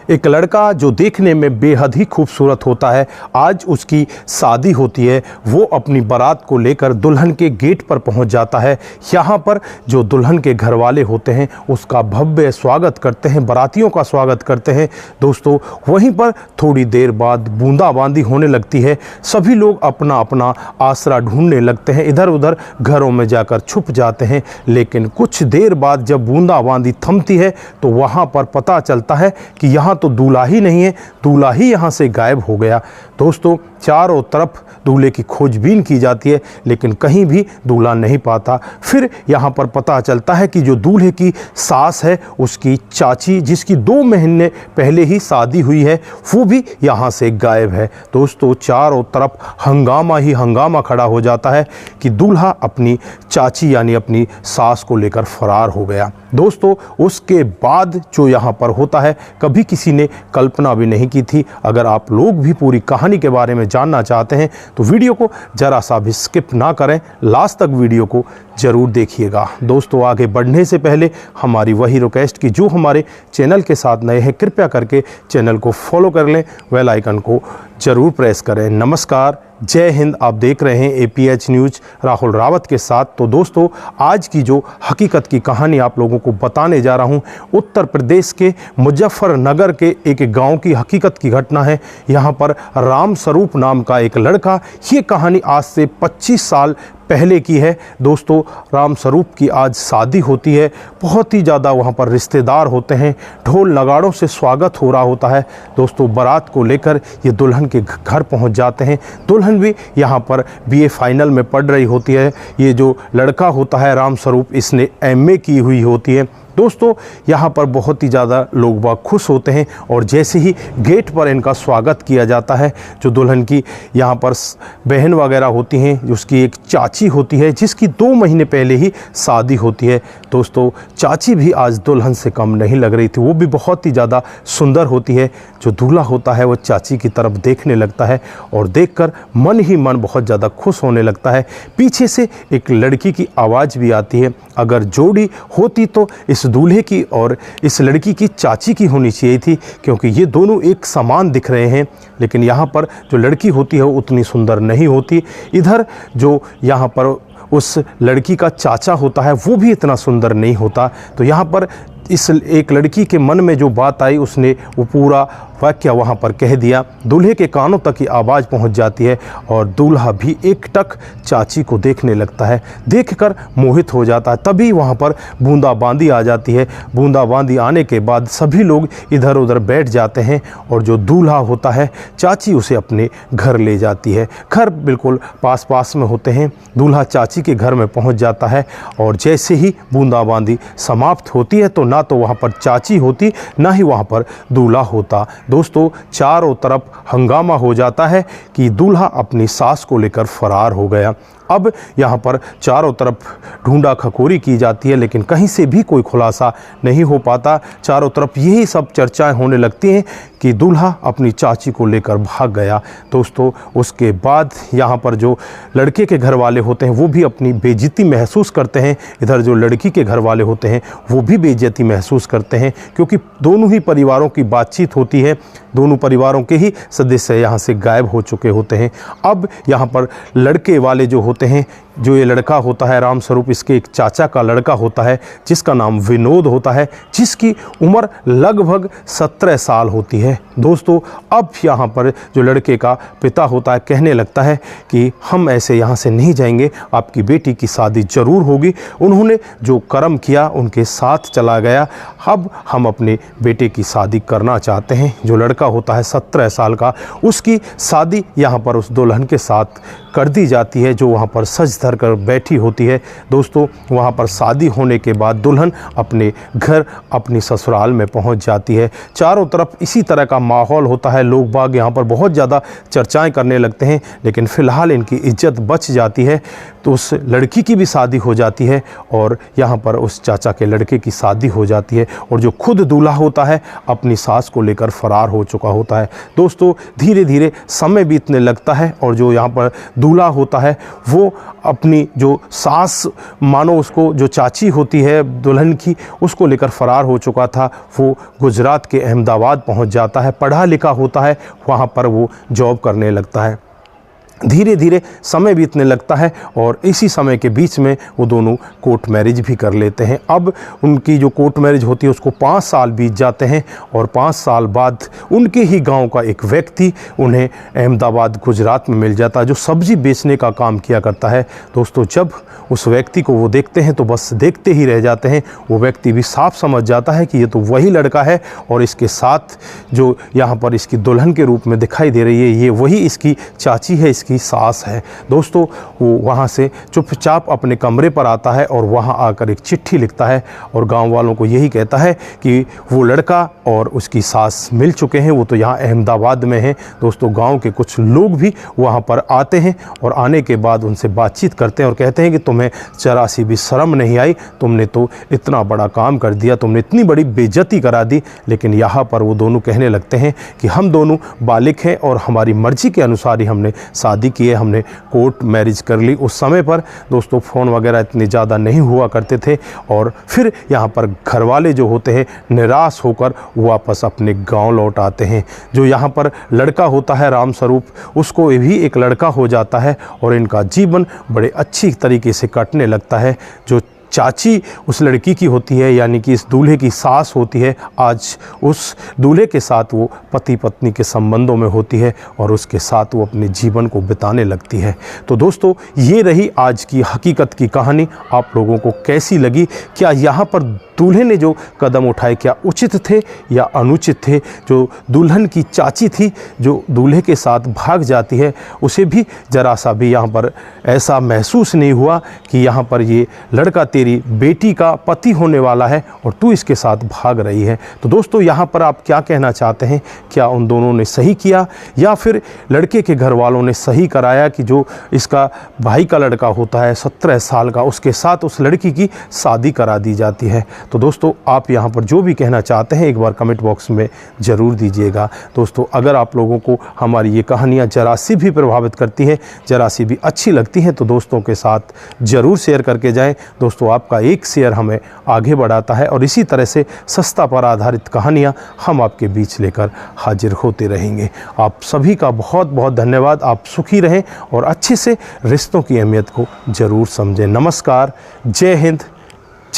एक लड़का जो देखने में बेहद ही खूबसूरत होता है, आज उसकी शादी होती है। वो अपनी बारात को लेकर दुल्हन के गेट पर पहुंच जाता है। यहाँ पर जो दुल्हन के घर वाले होते हैं उसका भव्य स्वागत करते हैं, बारातियों का स्वागत करते हैं। दोस्तों, वहीं पर थोड़ी देर बाद बूंदाबांदी होने लगती है। सभी लोग अपना अपना आसरा ढूंढने लगते हैं, इधर उधर घरों में जाकर छुप जाते हैं। लेकिन कुछ देर बाद जब बूंदाबांदी थमती है तो वहाँ पर पता चलता है कि यहाँ तो दूल्हा ही नहीं है, दूल्हा ही यहाँ से गायब हो गया। दोस्तों, चारों तरफ दूल्हे की खोजबीन की जाती है लेकिन कहीं भी दूल्हा नहीं पाता। फिर यहाँ पर पता चलता है कि जो दूल्हे की सास है, उसकी चाची, जिसकी 2 महीने पहले ही शादी हुई है, वो भी यहाँ से गायब है। दोस्तों, चारों तरफ हंगामा ही हंगामा खड़ा हो जाता है कि दूल्हा अपनी चाची यानी अपनी सास को लेकर फरार हो गया। दोस्तों, उसके बाद जो यहाँ पर होता है कभी किसी ने कल्पना भी नहीं की थी। अगर आप लोग भी पूरी कहानी के बारे में जानना चाहते हैं तो वीडियो को जरा सा भी स्किप ना करें, लास्ट तक वीडियो को ज़रूर देखिएगा। दोस्तों, आगे बढ़ने से पहले हमारी वही रिक्वेस्ट कि जो हमारे चैनल के साथ नए हैं कृपया करके चैनल को फॉलो कर लें, बेल आइकन को ज़रूर प्रेस करें। नमस्कार, जय हिंद। आप देख रहे हैं APH न्यूज़ राहुल रावत के साथ। तो दोस्तों, आज की जो हकीकत की कहानी आप लोगों को बताने जा रहा हूं, उत्तर प्रदेश के मुजफ्फरनगर के एक गांव की हकीकत की घटना है। यहां पर राम स्वरूप नाम का एक लड़का, ये कहानी आज से 25 साल पहले की है। दोस्तों, राम स्वरूप की आज शादी होती है। बहुत ही ज़्यादा वहाँ पर रिश्तेदार होते हैं, ढोल नगाड़ों से स्वागत हो रहा होता है। दोस्तों, बारात को लेकर ये दुल्हन के घर पहुँच जाते हैं। दुल्हन भी यहाँ पर BA फाइनल में पढ़ रही होती है। ये जो लड़का होता है राम स्वरूप, इसने MA की हुई होती है। दोस्तों, यहाँ पर बहुत ही ज़्यादा लोग बाग खुश होते हैं और जैसे ही गेट पर इनका स्वागत किया जाता है, जो दुल्हन की यहाँ पर बहन वगैरह होती हैं, उसकी एक चाची होती है जिसकी 2 महीने पहले ही शादी होती है। दोस्तों, चाची भी आज दुल्हन से कम नहीं लग रही थी, वो भी बहुत ही ज़्यादा सुंदर होती है। जो दूल्हा होता है वो चाची की तरफ देखने लगता है और देखकर मन ही मन बहुत ज़्यादा खुश होने लगता है। पीछे से एक लड़की की आवाज़ भी आती है। अगर जोड़ी होती तो इस दूल्हे की और इस लड़की की चाची की होनी चाहिए थी, क्योंकि ये दोनों एक समान दिख रहे हैं। लेकिन यहाँ पर जो लड़की होती है वो उतनी सुंदर नहीं होती। इधर जो यहाँ पर उस लड़की का चाचा होता है वो भी इतना सुंदर नहीं होता। तो यहाँ पर इस एक लड़की के मन में जो बात आई, उसने वो पूरा वाक्य वहाँ पर कह दिया। दूल्हे के कानों तक की आवाज़ पहुँच जाती है और दूल्हा भी एकटक चाची को देखने लगता है, देखकर मोहित हो जाता है। तभी वहाँ पर बूंदाबांदी आ जाती है। बूंदाबांदी आने के बाद सभी लोग इधर उधर बैठ जाते हैं और जो दूल्हा होता है, चाची उसे अपने घर ले जाती है। घर बिल्कुल पास पास में होते हैं। दूल्हा चाची के घर में पहुँच जाता है और जैसे ही बूंदाबांदी समाप्त होती है तो ना तो वहाँ पर चाची होती, ना ही वहाँ पर दूल्हा होता। दोस्तों, चारों तरफ हंगामा हो जाता है कि दूल्हा अपनी सास को लेकर फरार हो गया। अब यहाँ पर चारों तरफ ढूंढा खकोरी की जाती है लेकिन कहीं से भी कोई खुलासा नहीं हो पाता। चारों तरफ यही सब चर्चाएं होने लगती हैं कि दूल्हा अपनी चाची को लेकर भाग गया। दोस्तों, उसके बाद यहाँ पर जो लड़के के घर वाले होते हैं वो भी अपनी बेइज्जती महसूस करते हैं। इधर जो लड़की के घर वाले होते हैं वो भी बेइज्जती महसूस करते हैं, क्योंकि दोनों ही परिवारों की बातचीत होती है। दोनों परिवारों के ही सदस्य यहाँ से गायब हो चुके होते हैं। अब यहाँ पर लड़के वाले जो होते हैं, जो ये लड़का होता है राम स्वरूप, इसके एक चाचा का लड़का होता है जिसका नाम विनोद होता है, जिसकी उम्र लगभग 17 साल होती है। दोस्तों, अब यहाँ पर जो लड़के का पिता होता है कहने लगता है कि हम ऐसे यहाँ से नहीं जाएंगे, आपकी बेटी की शादी ज़रूर होगी। उन्होंने जो कर्म किया उनके साथ चला गया। अब हम अपने बेटे की शादी करना चाहते हैं। जो लड़का होता है 17 साल का, उसकी शादी यहाँ पर उस दुल्हन के साथ कर दी जाती है जो वहाँ पर सज धर कर बैठी होती है। दोस्तों, वहाँ पर शादी होने के बाद दुल्हन अपने घर, अपनी ससुराल में पहुँच जाती है। चारों तरफ इसी तरह का माहौल होता है। लोग बाग यहाँ पर बहुत ज़्यादा चर्चाएं करने लगते हैं, लेकिन फ़िलहाल इनकी इज्जत बच जाती है। तो उस लड़की की भी शादी हो जाती है और यहाँ पर उस चाचा के लड़के की शादी हो जाती है और जो खुद दूल्हा होता है अपनी सास को लेकर फरार हो चुका होता है। दोस्तों, धीरे धीरे समय बीतने लगता है और जो यहाँ पर दूल्हा होता है वो अपनी जो सास मानो उसको जो चाची होती है दुल्हन की, उसको लेकर फ़रार हो चुका था। वो गुजरात के अहमदाबाद पहुंच जाता है, पढ़ा लिखा होता है, वहाँ पर वो जॉब करने लगता है। धीरे धीरे समय बीतने लगता है और इसी समय के बीच में वो दोनों कोर्ट मैरिज भी कर लेते हैं। अब उनकी जो कोर्ट मैरिज होती है उसको 5 साल बीत जाते हैं और 5 साल बाद उनके ही गांव का एक व्यक्ति उन्हें अहमदाबाद गुजरात में मिल जाता है, जो सब्ज़ी बेचने का काम किया करता है। दोस्तों, जब उस व्यक्ति को वो देखते हैं तो बस देखते ही रह जाते हैं। वो व्यक्ति भी साफ समझ जाता है कि ये तो वही लड़का है और इसके साथ जो यहाँ पर इसकी दुल्हन के रूप में दिखाई दे रही है, ये वही इसकी चाची है, की सास है। दोस्तों, वो वहाँ से चुपचाप अपने कमरे पर आता है और वहाँ आकर एक चिट्ठी लिखता है और गांव वालों को यही कहता है कि वो लड़का और उसकी सास मिल चुके हैं, वो तो यहाँ अहमदाबाद में हैं। दोस्तों, गांव के कुछ लोग भी वहाँ पर आते हैं और आने के बाद उनसे बातचीत करते हैं और कहते हैं कि तुम्हें जरा सी भी शर्म नहीं आई, तुमने तो इतना बड़ा काम कर दिया, तुमने इतनी बड़ी बेइज्जती करा दी। लेकिन यहाँ पर वो दोनों कहने लगते हैं कि हम दोनों बालिग हैं और हमारी मर्ज़ी के अनुसार ही हमने शादी की है, हमने कोर्ट मैरिज कर ली। उस समय पर दोस्तों फ़ोन वगैरह इतने ज़्यादा नहीं हुआ करते थे और फिर यहाँ पर घर वाले जो होते हैं निराश होकर वापस अपने गांव लौट आते हैं। जो यहाँ पर लड़का होता है राम स्वरूप, उसको भी एक लड़का हो जाता है और इनका जीवन बड़े अच्छी तरीके से कटने लगता है। जो चाची उस लड़की की होती है, यानी कि इस दूल्हे की सास होती है, आज उस दूल्हे के साथ वो पति पत्नी के संबंधों में होती है और उसके साथ वो अपने जीवन को बिताने लगती है। तो दोस्तों, ये रही आज की हकीकत की कहानी। आप लोगों को कैसी लगी? क्या यहाँ पर दूल्हे ने जो कदम उठाए क्या उचित थे या अनुचित थे? जो दुल्हन की चाची थी जो दूल्हे के साथ भाग जाती है, उसे भी जरा सा भी यहाँ पर ऐसा महसूस नहीं हुआ कि यहाँ पर ये लड़का तेरी बेटी का पति होने वाला है और तू इसके साथ भाग रही है। तो दोस्तों, यहाँ पर आप क्या कहना चाहते हैं? क्या उन दोनों ने सही किया या फिर लड़के के घर वालों ने सही कराया कि जो इसका भाई का लड़का होता है 17 साल का, उसके साथ उस लड़की की शादी करा दी जाती है? तो दोस्तों, आप यहाँ पर जो भी कहना चाहते हैं एक बार कमेंट बॉक्स में ज़रूर दीजिएगा। दोस्तों, अगर आप लोगों को हमारी ये कहानियाँ जरा सी भी प्रभावित करती हैं, जरा सी भी अच्छी लगती हैं, तो दोस्तों के साथ ज़रूर शेयर करके जाएं। दोस्तों, आपका एक शेयर हमें आगे बढ़ाता है और इसी तरह से सस्ता पर आधारित कहानियाँ हम आपके बीच लेकर हाजिर होते रहेंगे। आप सभी का बहुत बहुत धन्यवाद। आप सुखी रहें और अच्छे से रिश्तों की अहमियत को ज़रूर समझें। नमस्कार, जय हिंद,